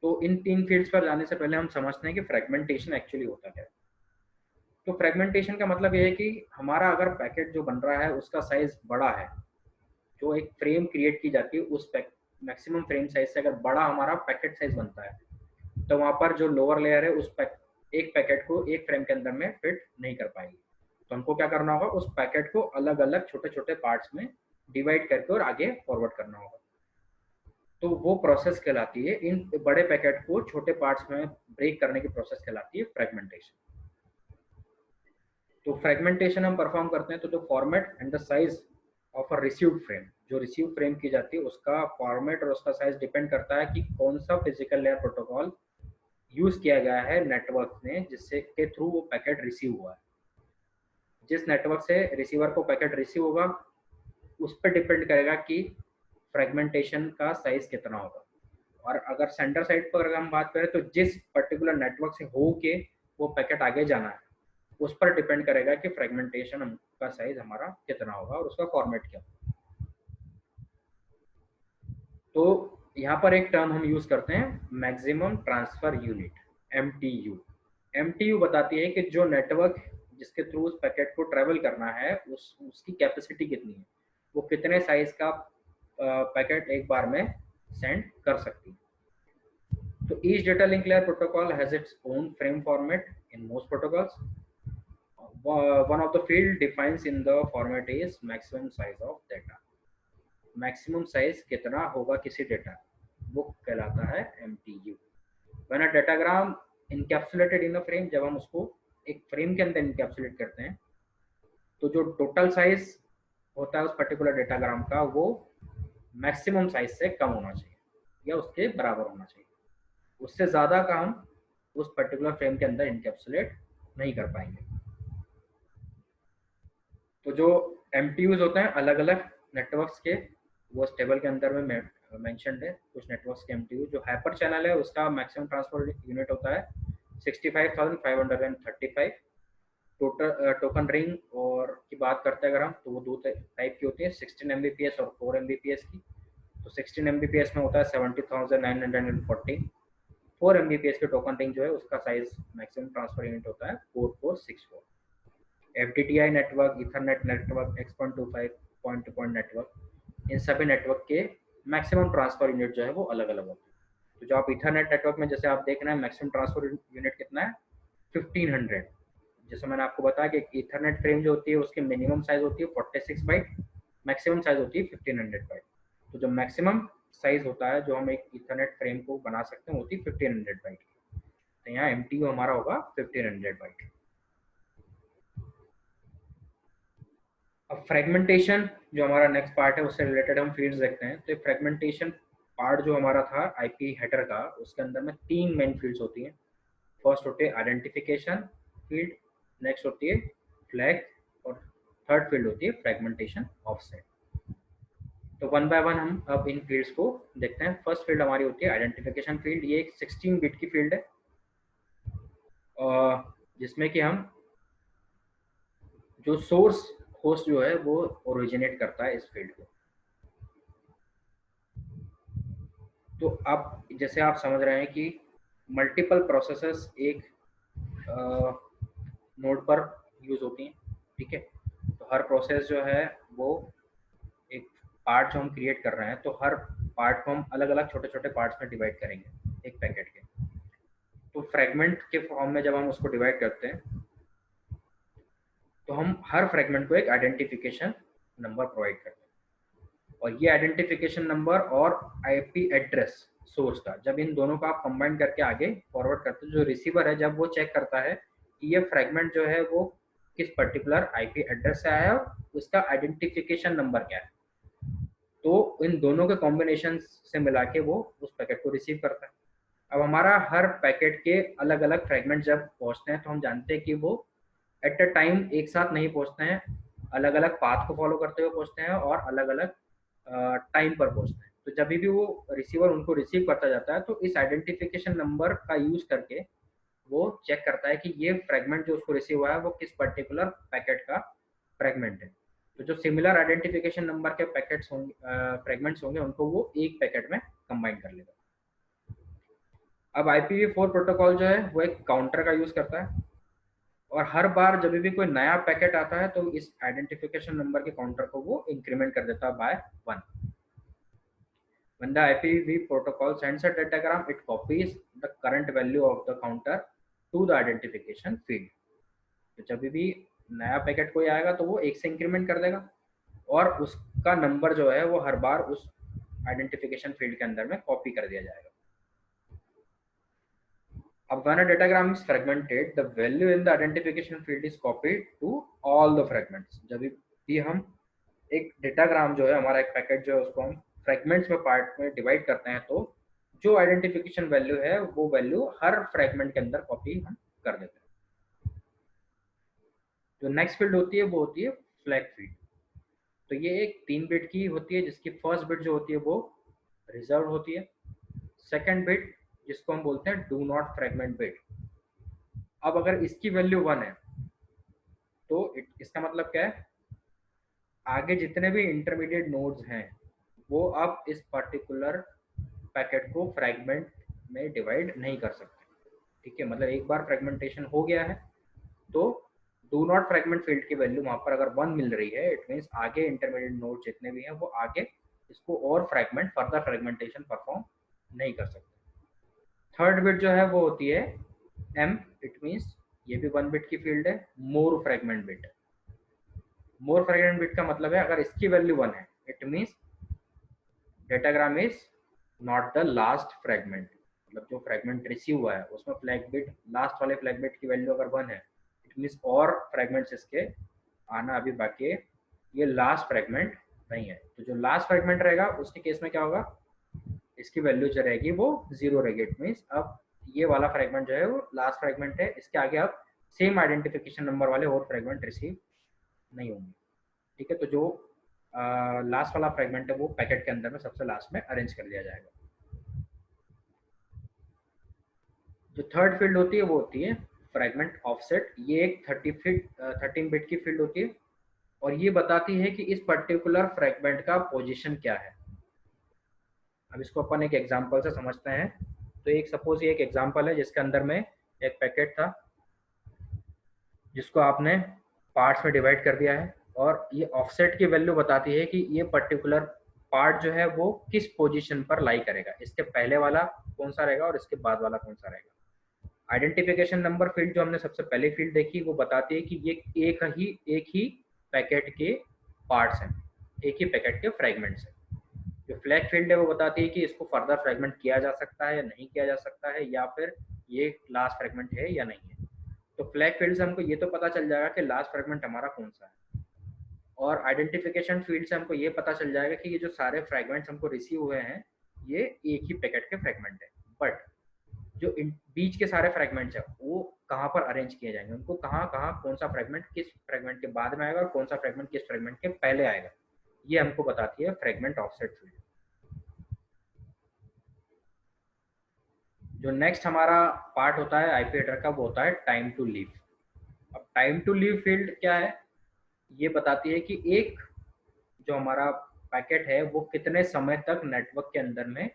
तो इन 3 फील्ड्स पर जाने से पहले हम समझते हैं कि फ्रेगमेंटेशन एक्चुअली होता क्या है। तो फ्रेगमेंटेशन का मतलब ये है कि हमारा अगर पैकेट जो बन रहा है उसका साइज बड़ा है, जो एक फ्रेम क्रिएट की जाती है उस मैक्सिमम फ्रेम साइज से अगर बड़ा हमारा पैकेट साइज बनता है तो वहां पर जो लोअर लेयर है उस एक पैकेट को एक फ्रेम के अंदर में फिट नहीं कर पाएगी। तो हमको क्या करना होगा, उस पैकेट को अलग अलग छोटे छोटे पार्ट्स में डिवाइड करके और आगे फॉरवर्ड करना होगा। तो वो प्रोसेस कहलाती है, इन बड़े पैकेट को छोटे पार्ट्स में ब्रेक करने की प्रोसेस कहलाती है फ्रेगमेंटेशन। तो फ्रेगमेंटेशन हम परफॉर्म करते हैं तो जो format and the size of a received frame, जो रिसीव फ्रेम की जाती है उसका फॉर्मेट और उसका साइज डिपेंड करता है कि कौन सा फिजिकल लेयर प्रोटोकॉल यूज किया गया है नेटवर्क में जिससे के थ्रू वो पैकेट रिसीव हुआ है। जिस नेटवर्क से रिसीवर को पैकेट रिसीव होगा उस पर डिपेंड करेगा कि फ्रेगमेंटेशन का साइज कितना होगा। और अगर सेंडर साइड पर अगर हम बात करें तो जिस पर्टिकुलर नेटवर्क से हो के वो पैकेट आगे जाना है उस पर डिपेंड करेगा कि फ्रेगमेंटेशन का साइज हमारा कितना होगा और उसका फॉर्मेट क्या होगा। तो यहाँ पर एक टर्म हम यूज करते हैं maximum transfer unit, MTU। MTU बताती है कि जो नेटवर्क जिसके थ्रू उस पैकेट को ट्रेवल करना है उसकी कैपेसिटी कितनी है, वो कितने साइज का पैकेट एक बार में सेंड कर सकती है। So each data link layer protocol has its own frame format in most protocols. One of the field defines in the format is maximum size of data. Maximum size कितना होगा किसी data, वो कहलाता है MTU. When a datagram encapsulated in a frame, जब हम उसको एक फ्रेम के अंदर इनकैप्सुलेट करते हैं तो जो टोटल साइज होता है उस पर्टिकुलर डेटाग्राम का वो मैक्सिमम साइज से कम होना चाहिए या उसके बराबर होना चाहिए। उससे ज़्यादा का हम उस पर्टिकुलर फ्रेम के अंदर इनकैप्सुलेट नहीं कर पाएंगे। तो जो MTUs होते हैं अलग अलग नेटवर्क्स के, वो इस टेबल के अंदर में मेंशन्ड है। कुछ नेटवर्क्स के MTU जो हाइपर चैनल है उसका मैक्सिमम ट्रांसफर यूनिट होता है 65,535। टोकन रिंग और की बात करते हैं अगर हम तो वो दो टाइप की होती है, 16 Mbps और 4 Mbps की। तो 16 Mbps में होता है 70,914। 4 Mbps के टोकन रिंग जो है उसका साइज मैक्सिमम ट्रांसफर यूनिट होता है 4464। FTTI network, ethernet network, X.25 point to point network, इन सभी नेटवर्क के मैक्सिमम ट्रांसफर यूनिट जो है वो अलग अलग होते हैं। तो जो आप ईथरनेट नेटवर्क में जैसे आप देख रहे हैं मैक्सिमम ट्रांसफर यूनिट कितना है 1500। जैसे मैंने आपको बताया कि ईथरनेट फ्रेम जो होती है उसकी मिनिमम साइज होती है 46 बाइट, मैक्सिमम साइज होती है 1500 बाइट। तो जो मैक्सिमम साइज होता है जो हम एक ईथरनेट फ्रेम को बना सकते हैं होती है 1500 बाइट की। तो यहाँ MTU हमारा होगा 1500 बाइट। अब फ्रेगमेंटेशन जो हमारा नेक्स्ट पार्ट है उससे रिलेटेड हम फील्ड्स देखते हैं। तो फ्रेगमेंटेशन पार्ट जो हमारा था आईपी हेडर का, उसके अंदर में 3 मेन फील्ड्स होती हैं। फर्स्ट होती है आइडेंटिफिकेशन फील्ड, नेक्स्ट होती है फ्लैग और थर्ड फील्ड होती है फ्रेगमेंटेशन ऑफसेट। तो वन बाय वन हम अब इन फील्ड्स को देखते हैं। फर्स्ट फील्ड हमारी होती है आइडेंटिफिकेशन फील्ड। ये एक 16 बिट की फील्ड है जिसमें कि हम जो सोर्स होस्ट जो है वो ओरिजिनेट करता है इस फील्ड को। तो आप जैसे आप समझ रहे हैं कि मल्टीपल प्रोसेसेस एक नोड पर यूज होती हैं, ठीक है। तो हर प्रोसेस जो है वो एक पार्ट जो हम क्रिएट कर रहे हैं, तो हर पार्ट को हम अलग अलग छोटे छोटे पार्ट्स में डिवाइड करेंगे एक पैकेट के। तो फ्रेगमेंट के फॉर्म में जब हम उसको डिवाइड करते हैं तो हम हर फ्रेगमेंट को एक आइडेंटिफिकेशन नंबर प्रोवाइड करते हैं। और ये आइडेंटिफिकेशन नंबर और आईपी एड्रेस सोर्स का, जब इन दोनों का आप कंबाइन करके आगे फॉरवर्ड करते हैं, जो रिसीवर है जब वो चेक करता है कि ये फ्रेगमेंट जो है वो किस पर्टिकुलर आईपी एड्रेस से आया है और उसका आइडेंटिफिकेशन नंबर क्या है, तो इन दोनों के कॉम्बिनेशन से मिला के वो उस पैकेट को रिसीव करता है। अब हमारा हर पैकेट के अलग अलग फ्रेगमेंट जब पहुंचते हैं तो हम जानते हैं कि वो एट अ टाइम एक साथ नहीं पहुंचते हैं, अलग अलग पाथ को फॉलो करते हुए पहुंचते हैं और अलग अलग टाइम पर पहुंचते हैं। तो जब भी वो रिसीवर उनको रिसीव करता जाता है तो इस आइडेंटिफिकेशन नंबर का यूज करके वो चेक करता है कि ये फ्रेगमेंट जो उसको रिसीव हुआ है वो किस पर्टिकुलर पैकेट का फ्रेगमेंट है। तो जो सिमिलर आइडेंटिफिकेशन नंबर के पैकेट्स होंगे, फ्रेगमेंट्स होंगे, उनको वो एक पैकेट में कंबाइन कर लेगा। अब IPv4 प्रोटोकॉल जो है वो एक काउंटर का यूज करता है और हर बार जब भी कोई नया पैकेट आता है तो इस आइडेंटिफिकेशन नंबर के काउंटर को वो इंक्रीमेंट कर देता है bye 1। When the IPv protocol sends a datagram, it copies the current value of the counter to the identification field. तो जब भी नया पैकेट कोई आएगा तो वो 1 से इंक्रीमेंट कर देगा और उसका नंबर जो है वो हर बार उस आइडेंटिफिकेशन फील्ड के अंदर में कॉपी कर दिया जाएगा। अब when a datagram is fragmented, the value in the identification field is copied to all the fragments. जब भी हम एक डेटाग्राम जो है हमारा एक पैकेट जो है उसको हम फ्रेगमेंट्स में पार्ट में डिवाइड करते हैं तो जो आइडेंटिफिकेशन वैल्यू है वो वैल्यू हर फ्रेगमेंट के अंदर कॉपी हम कर देते हैं। जो नेक्स्ट फील्ड होती है वो होती है फ्लैग फील्ड। तो ये एक 3 बिट की होती है जिसकी फर्स्ट बिट जो होती है वो रिजर्व होती है, सेकंड बिट जिसको हम बोलते हैं डू नॉट फ्रेगमेंट बिट। अब अगर इसकी वैल्यू 1 है तो इसका मतलब क्या है, आगे जितने भी इंटरमीडिएट नोड्स हैं वो अब इस पर्टिकुलर पैकेट को फ्रेगमेंट में डिवाइड नहीं कर सकते, ठीक है। मतलब एक बार फ्रेगमेंटेशन हो गया है तो डू नॉट फ्रेगमेंट फील्ड की वैल्यू वहां पर अगर 1 मिल रही है, इट मींस आगे इंटरमीडिएट नोड जितने भी हैं वो आगे इसको और फ्रेगमेंट फर्दर फ्रेगमेंटेशन परफॉर्म नहीं कर सकते। थर्ड बिट जो है वो होती है M, इट मींस ये भी 1 बिट की फील्ड है, मोर फ्रेगमेंट बिट। मोर फ्रेगमेंट बिट का मतलब है अगर इसकी वैल्यू 1 है it means datagram is not the last fragment. मतलब जो फ्रेगमेंट रिसीव हुआ है उसमें फ्लैग बिट, लास्ट वाले फ्लैग बिट की वैल्यू अगर 1 है इट मींस और फ्रेगमेंट्स इसके आना अभी बाकी है, ये लास्ट फ्रेगमेंट नहीं है। तो जो लास्ट फ्रेगमेंट रहेगा उसके केस में क्या होगा, इसकी वैल्यू जो रहेगी वो 0 रहेगी। इट मींस अब ये वाला फ्रेगमेंट जो है वो लास्ट फ्रेगमेंट है, इसके आगे अब सेम आइडेंटिफिकेशन नंबर वाले और फ्रेगमेंट रिसीव नहीं होंगे, ठीक है। तो जो लास्ट वाला फ्रेगमेंट है वो पैकेट के अंदर में सबसे लास्ट में अरेंज कर लिया जाएगा। जो थर्ड फील्ड होती है वो होती है फ्रेगमेंट ऑफसेट। ये एक 13 बिट की फील्ड होती है और ये बताती है कि इस पर्टिकुलर फ्रेगमेंट का पोजीशन क्या है। अब इसको अपन एक एग्जांपल से समझते हैं। तो एक सपोज ये एक एग्जांपल है जिसके अंदर में एक पैकेट था जिसको आपने पार्ट्स में डिवाइड कर दिया है और ये ऑफसेट की वैल्यू बताती है कि ये पर्टिकुलर पार्ट जो है वो किस पोजीशन पर लाई करेगा, इसके पहले वाला कौन सा रहेगा और इसके बाद वाला कौन सा रहेगा। आइडेंटिफिकेशन नंबर फील्ड जो हमने सबसे पहले फील्ड देखी वो बताती है कि ये एक ही पैकेट के पार्ट्स हैं, एक ही पैकेट के फ्रेगमेंट्स हैं। जो फ्लैग फील्ड है वो बताती है कि इसको फर्दर फ्रेगमेंट किया जा सकता है या नहीं किया जा सकता है, या फिर ये लास्ट फ्रेगमेंट है या नहीं है। तो फ्लैग फील्ड से हमको ये तो पता चल जाएगा कि लास्ट फ्रेगमेंट हमारा कौन सा है, और आइडेंटिफिकेशन फील्ड से हमको ये पता चल जाएगा कि ये जो सारे फ्रेगमेंट्स हमको रिसीव हुए हैं ये एक ही पैकेट के फ्रेगमेंट है। बट जो बीच के सारे फ्रेगमेंट्स हैं वो कहाँ पर अरेंज किए जाएंगे, उनको कहाँ कहाँ कौन सा फ्रेगमेंट किस फ्रेगमेंट के बाद में आएगा और कौन सा फ्रेगमेंट किस फ्रेगमेंट के पहले आएगा, ये हमको बताती है फ्रेगमेंट ऑफसेट फील्ड। जो नेक्स्ट हमारा पार्ट होता है आईपी हेडर का वो होता है टाइम टू लीव। अब टाइम टू लीव फील्ड क्या है, ये बताती है कि एक जो हमारा पैकेट है वो कितने समय तक नेटवर्क के अंदर में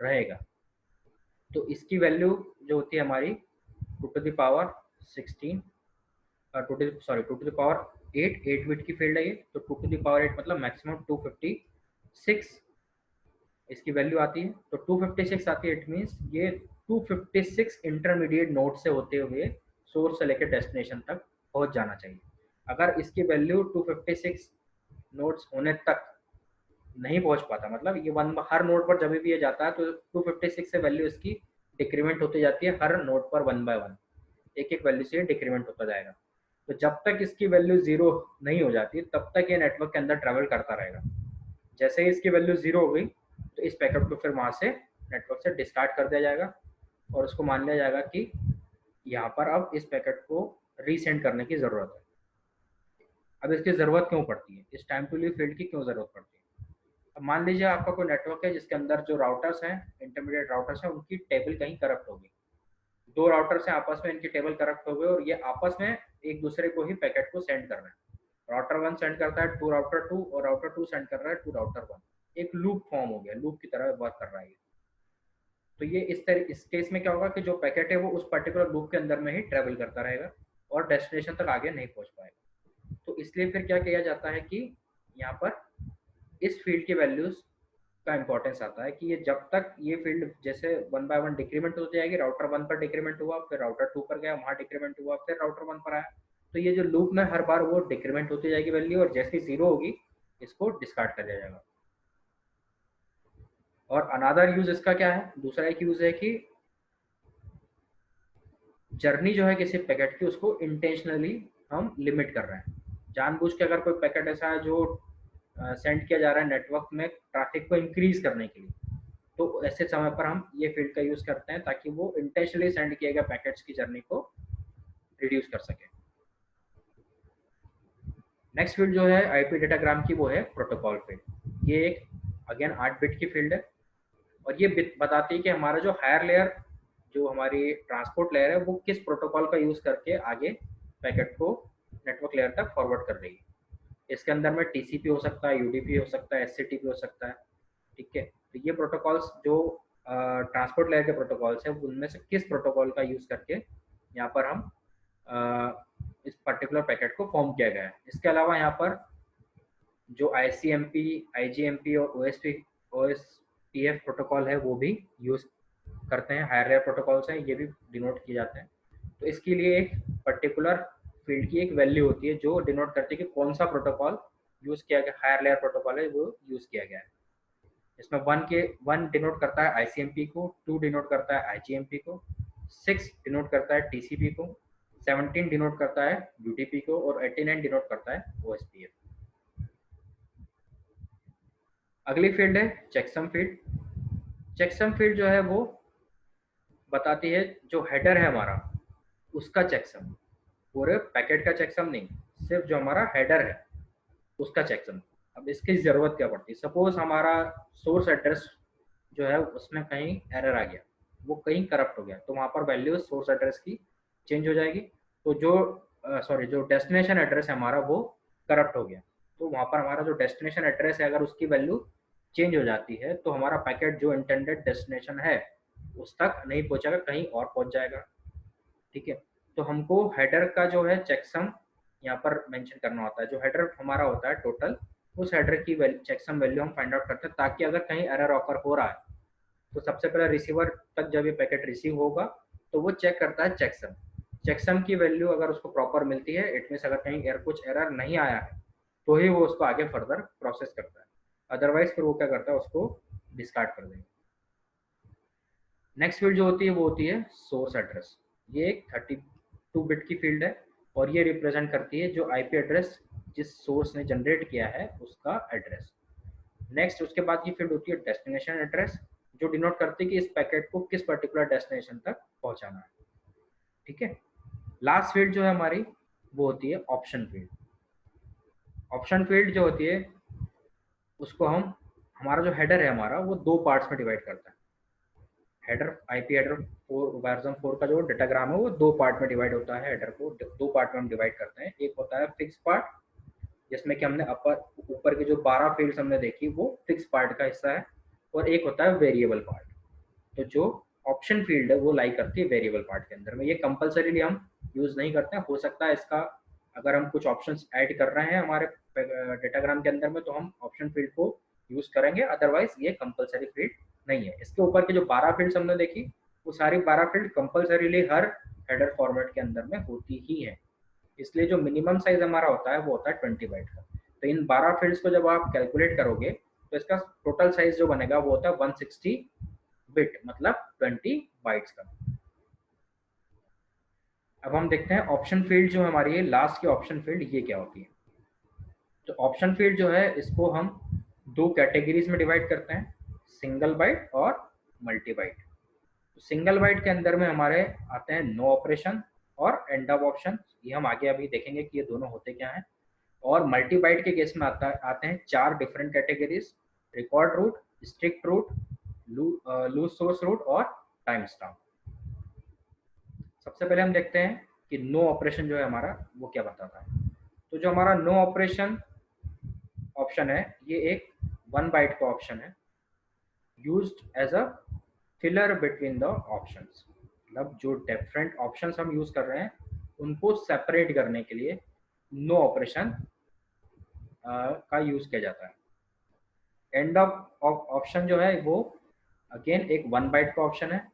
रहेगा। तो इसकी वैल्यू जो होती है हमारी 2 to the power 16 2 to the power 8 bit की फील्ड है ये, तो 2 to the power 8 मतलब मैक्सिमम 256 इसकी वैल्यू आती है। तो 256 आती है, इट मीन्स ये 256 इंटरमीडिएट नोड से होते हुए सोर्स से लेकर डेस्टिनेशन तक पहुंच जाना चाहिए। अगर इसकी वैल्यू 256 नोड्स होने तक नहीं पहुंच पाता, मतलब ये हर नोड पर जब भी ये जाता है तो 256 से वैल्यू इसकी डिक्रीमेंट होती जाती है, हर नोड पर 1 by 1 एक एक वैल्यू से डिक्रीमेंट होता जाएगा। तो जब तक इसकी वैल्यू 0 नहीं हो जाती तब तक ये नेटवर्क के अंदर ट्रेवल करता रहेगा। जैसे ही इसकी वैल्यू 0 हो गई तो इस पैकेट को फिर वहां से नेटवर्क से डिस्कार्ड कर दिया जाएगा और उसको मान लिया जाएगा कि यहाँ पर अब इस पैकेट को रीसेंड करने की ज़रूरत है। अब इसकी ज़रूरत क्यों पड़ती है, इस टाइम टू लीव फील्ड की क्यों ज़रूरत पड़ती है। अब मान लीजिए आपका कोई नेटवर्क है जिसके अंदर जो राउटर्स हैं, इंटरमीडिएट राउटर्स हैं, उनकी टेबल कहीं करप्ट होगी। दो राउटर्स हैं आपस में, इनकी टेबल करप्ट हो गई और ये आपस में एक दूसरे को ही पैकेट को सेंड कर रहे हैं। राउटर 1 सेंड करता है टू राउटर 2 और राउटर 2 सेंड कर रहा है टू राउटर 1। एक लूप फॉर्म हो गया, लूप की तरह वर्क कर रहा है। तो ये इस केस में क्या होगा कि जो पैकेट है वो उस पर्टिकुलर लूप के अंदर में ही ट्रेवल करता रहेगा और डेस्टिनेशन तक आगे नहीं पहुंच पाएगा। तो इसलिए फिर क्या किया जाता है कि यहाँ पर इस फील्ड की वैल्यूज का इंपॉर्टेंस आता है कि ये जब तक ये फील्ड जैसे 1 by 1 डिक्रीमेंट हो जाएगी, राउटर 1 पर डिक्रीमेंट हुआ, फिर राउटर 2 पर गया, वहां डिक्रीमेंट हुआ, फिर राउटर 1 पर आया। तो ये जो लूप में हर बार वो डिक्रीमेंट होती जाएगी वैल्यू, और जैसे 0 होगी इसको डिस्कार्ड कर दिया जाएगा। और अनदर यूज इसका क्या है, दूसरा एक यूज है कि जर्नी जो है किसी पैकेट की उसको इंटेंशनली हम लिमिट कर रहे हैं। जानबूझ के अगर कोई पैकेट ऐसा है जो सेंड किया जा रहा है नेटवर्क में ट्रैफिक को इंक्रीज करने के लिए, तो ऐसे समय पर हम ये फील्ड का यूज करते हैं ताकि वो इंटेंशनली सेंड किए गए पैकेट्स की जर्नी को रिड्यूस कर सके। नेक्स्ट फील्ड जो है आईपी डेटाग्राम की वो है प्रोटोकॉल फील्ड। ये एक अगेन 8 बिट की फील्ड है और ये बताती है कि हमारा जो हायर लेयर, जो हमारी ट्रांसपोर्ट लेयर है, वो किस प्रोटोकॉल का यूज करके आगे पैकेट को नेटवर्क लेयर तक फॉरवर्ड कर देगी। इसके अंदर में टीसीपी हो सकता है, यूडीपी हो सकता है, एससीटीपी हो सकता है। ठीक है, तो ये प्रोटोकॉल्स जो ट्रांसपोर्ट लेयर के प्रोटोकॉल्स हैं उनमें से किस प्रोटोकॉल का यूज करके यहाँ पर हम इस पर्टिकुलर पैकेट को फॉर्म किया गया है। इसके अलावा यहाँ पर जो आईसीएमपी, आईजीएमपी और ओएसपीएफ प्रोटोकॉल है वो भी यूज करते हैं। हायर लेयर प्रोटोकॉल्स हैं, ये भी डिनोट किए जाते हैं। तो इसके लिए एक पर्टिकुलर फील्ड की एक वैल्यू होती है जो डिनोट करती है कि कौन सा प्रोटोकॉल यूज किया गया, हायर लेयर प्रोटोकॉल है वो यूज किया गया है। इसमें 1 डिनोट करता है आईसीएमपी को, 2 डिनोट करता है आईजीएमपी को, 6 डिनोट करता है टीसीपी को, 17 डिनोट करता है यूडीपी को और 89 डिनोट करता है ओएसपीएफ। अगली फील्ड है चेकसम फील्ड। चेकसम फील्ड जो है वो बताती है जो हेडर है हमारा उसका चेकसम, पूरे पैकेट का चेकसम नहीं, सिर्फ जो हमारा हेडर है उसका चेकसम। अब इसकी ज़रूरत क्या पड़ती है, सपोज हमारा सोर्स एड्रेस जो है उसमें कहीं एरर आ गया, वो कहीं करप्ट हो गया, तो वहाँ पर वैल्यू सोर्स एड्रेस की चेंज हो जाएगी। तो जो डेस्टिनेशन एड्रेस है हमारा वो करप्ट हो गया, तो वहाँ पर हमारा जो डेस्टिनेशन एड्रेस है अगर उसकी वैल्यू चेंज हो जाती है तो हमारा पैकेट जो इंटेंडेड डेस्टिनेशन है उस तक नहीं पहुँचेगा, कहीं और पहुँच जाएगा। ठीक है, तो हमको हेडर का जो है चेकसम यहाँ पर मेंशन करना होता है। जो हेडर हमारा होता है टोटल उस हेडर की चेकसम वैल्यू हम फाइंड आउट करते हैं, ताकि अगर कहीं एरर ऑकर हो रहा है तो सबसे पहले रिसीवर तक जब ये पैकेट रिसीव होगा तो वो चेक करता है चेकसम। चेकसम की वैल्यू अगर उसको प्रॉपर मिलती है, इट मीन्स अगर कहीं कुछ एरर नहीं आया है तो ही वो उसको आगे फर्दर प्रोसेस करता है, अदरवाइज फिर वो क्या करता है, उसको डिस्कार्ड कर देगा। नेक्स्ट फील्ड जो होती है वो होती है सोर्स एड्रेस। ये एक 32 बिट की फील्ड है और ये रिप्रेजेंट करती है जो आईपी एड्रेस जिस सोर्स ने जनरेट किया है उसका एड्रेस। नेक्स्ट उसके बाद की फील्ड होती है डेस्टिनेशन एड्रेस, जो डिनोट करती है कि इस पैकेट को किस पर्टिकुलर डेस्टिनेशन तक पहुंचाना है। ठीक है। लास्ट फील्ड जो है हमारी वो होती है ऑप्शन फील्ड। ऑप्शन फील्ड जो होती है उसको हम, हमारा जो हेडर है हमारा वो दो पार्ट्स में डिवाइड करता है। हेडर आईपी हेडर वर्जन 4 का जो डेटाग्राम है वो दो पार्ट में डिवाइड होता है। हेडर को दो पार्ट में हम डिवाइड करते हैं। एक होता है फिक्स पार्ट, जिसमें कि हमने ऊपर के जो 12 फील्ड्स हमने देखी वो फिक्स पार्ट का हिस्सा है, और एक होता है वेरिएबल पार्ट। तो जो ऑप्शन फील्ड है वो लाई करती है वेरिएबल पार्ट के अंदर में। ये कंपलसरीली हम यूज नहीं करते हैं, हो सकता है इसका अगर हम कुछ ऑप्शंस ऐड कर रहे हैं हमारे डेटाग्राम के अंदर में तो हम ऑप्शन फील्ड को यूज करेंगे, अदरवाइज ये कंपलसरी फील्ड नहीं है। इसके ऊपर के जो 12 फील्ड्स हमने देखी वो सारी 12 फील्ड कंपलसरीली हर हेडर फॉर्मेट के अंदर में होती ही है, इसलिए जो मिनिमम साइज हमारा होता है वो होता है 20 बाइट का। तो इन 12 फील्ड्स को जब आप कैलकुलेट करोगे तो इसका टोटल साइज जो बनेगा वो होता है 160 बिट, मतलब 20 बाइट्स का। अब हम देखते हैं ऑप्शन फील्ड जो हमारी है लास्ट की ऑप्शन फील्ड, ये क्या होती है। तो ऑप्शन फील्ड जो है इसको हम दो कैटेगरीज में डिवाइड करते हैं, सिंगल बाइट और मल्टी बाइट। तो सिंगल बाइट के अंदर में हमारे आते हैं नो ऑपरेशन और एंड ऑफ ऑप्शन, ये हम आगे अभी देखेंगे कि ये दोनों होते क्या हैं। और मल्टी बाइट के केस में आते हैं चार different categories, record route, strict route, loose source route और टाइम स्टैम्प। सबसे पहले हम देखते हैं कि नो ऑपरेशन जो है हमारा वो क्या बताता है। तो जो हमारा नो ऑपरेशन ऑप्शन है ये एक 1 बाइट का ऑप्शन है, used as a filler between the options. मतलब जो डिफरेंट ऑप्शंस हम यूज कर रहे हैं उनको सेपरेट करने के लिए नो ऑपरेशन का यूज किया जाता है। एंड ऑफ ऑप्शन जो है वो अगेन एक 1 बाइट का ऑप्शन है,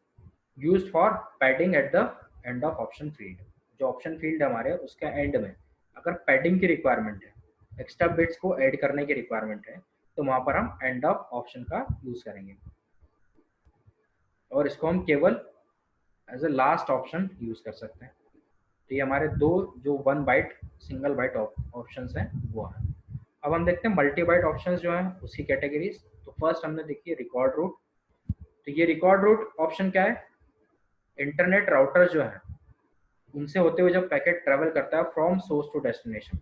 used for padding at the end of option field. जो ऑप्शन फील्ड हमारे उसके एंड में अगर पैडिंग की रिक्वायरमेंट है, एक्स्ट्रा बिट्स को ऐड करने की रिक्वायरमेंट है, तो वहां पर हम एंड ऑफ ऑप्शन का यूज करेंगे, और इसको हम केवल as a last option use कर सकते हैं। तो ये हमारे दो जो 1 बाइट सिंगल बाइट ऑप्शंस हैं वो हैं। अब हम देखते हैं मल्टी बाइट ऑप्शंस जो हैं उसकी कैटेगरीज। तो फर्स्ट हमने देखी है रिकॉर्ड रूट। तो ये रिकॉर्ड रूट ऑप्शन क्या है, इंटरनेट राउटर जो है उनसे होते हुए जब पैकेट ट्रेवल करता है फ्रॉम सोर्स टू डेस्टिनेशन,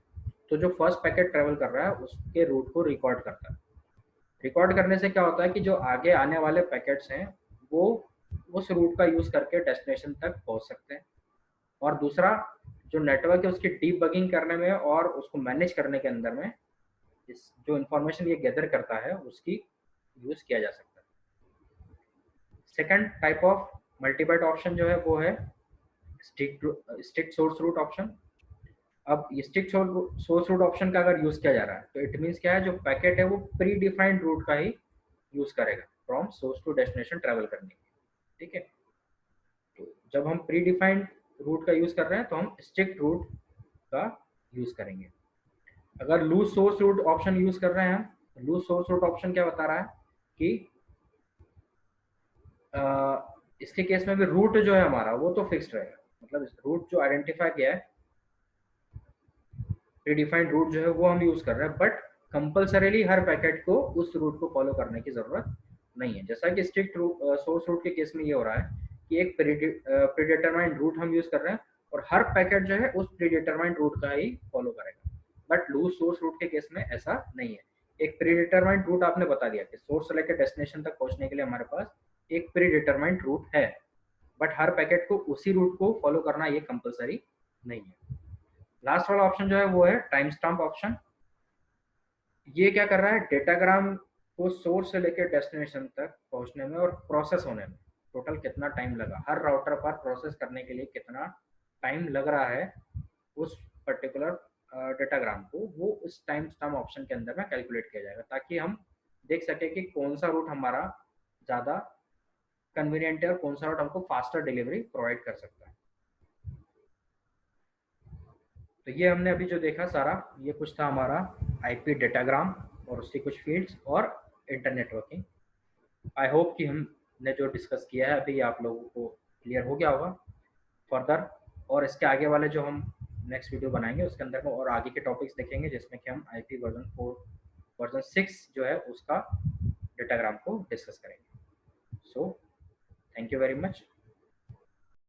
तो जो फर्स्ट पैकेट ट्रेवल कर रहा है उसके रूट को रिकॉर्ड करता है। रिकॉर्ड करने से क्या होता है कि जो आगे आने वाले पैकेट्स हैं वो उस रूट का यूज करके डेस्टिनेशन तक पहुंच सकते हैं। और दूसरा जो नेटवर्क है उसकी डीबगिंग करने में और उसको मैनेज करने के अंदर में इस जो इंफॉर्मेशन ये गैदर करता है उसकी यूज किया जा सकता है। सेकंड टाइप ऑफ मल्टीबाइट ऑप्शन जो है वो है स्ट्रिक्ट सोर्स रूट ऑप्शन। अब ये स्ट्रिक्ट सोर्स रूट ऑप्शन का अगर यूज किया जा रहा है तो इट मीन्स क्या है, जो पैकेट है वो प्री डिफाइंड रूट का ही यूज करेगा from source to destination travel करने के लिए। ठीक है। तो जब हम प्री डिफाइंड रूट का यूज कर रहे हैं तो हम स्ट्रिक्ट रूट का यूज करेंगे। अगर loose source route option use कर रहे हैं हम, लूज सोर्स रूट ऑप्शन क्या बता रहा है कि इसके केस में भी रूट जो है हमारा वो तो फिक्स्ड रहेगा, मतलब रूट जो आइडेंटिफाई किया है प्रीडिफाइंड रूट जो है वो हम यूज कर रहे हैं, बट कंपलसरीली हर पैकेट को उस रूट को फॉलो करने की जरूरत नहीं है। जैसा कि स्ट्रिक्ट सोर्स रूट के केस में ये हो रहा है कि एक प्रीडिटरमाइंड रूट हम यूज कर रहे हैं और हर पैकेट जो है उस प्रीडिटरमाइंड रूट का ही फॉलो करेगा। बट लूज सोर्स रूट के केस में ऐसा नहीं है। एक प्रीडिटरमाइंड रूट आपने बता दिया कि सोर्स से लेकर डेस्टिनेशन तक पहुंचने के लिए हमारे पास एक प्रीडिटरमाइंड रूट है, बट हर पैकेट को उसी रूट को फॉलो करना ये कंपलसरी नहीं है। लास्ट वाला ऑप्शन जो है वो है टाइम स्टैम्प ऑप्शन। ये क्या कर रहा है, डेटाग्राम को सोर्स से लेकर डेस्टिनेशन तक पहुंचने में और प्रोसेस होने में टोटल कितना टाइम लगा, हर राउटर पर प्रोसेस करने के लिए कितना टाइम लग रहा है उस पर्टिकुलर डेटाग्राम को वो इस टाइम स्टैम्प ऑप्शन के अंदर में कैलकुलेट किया जाएगा, ताकि हम देख सके कि कौन सा रूट हमारा ज़्यादा कन्वीनियंट है और कौन सा रूट हमको फास्टर डिलीवरी प्रोवाइड कर सकता है। तो ये हमने अभी जो देखा सारा, ये कुछ था हमारा आईपी डेटाग्राम और उसकी कुछ फील्ड्स और इंटर नेटवर्किंग। आई होप कि हमने जो डिस्कस किया है अभी आप लोगों को क्लियर हो गया होगा। फर्दर और इसके आगे वाले जो हम नेक्स्ट वीडियो बनाएंगे उसके अंदर में और आगे के टॉपिक्स देखेंगे, जिसमें कि हम आईपी वर्जन 4 वर्जन 6 जो है उसका डेटाग्राम को डिस्कस करेंगे। So thank you very much.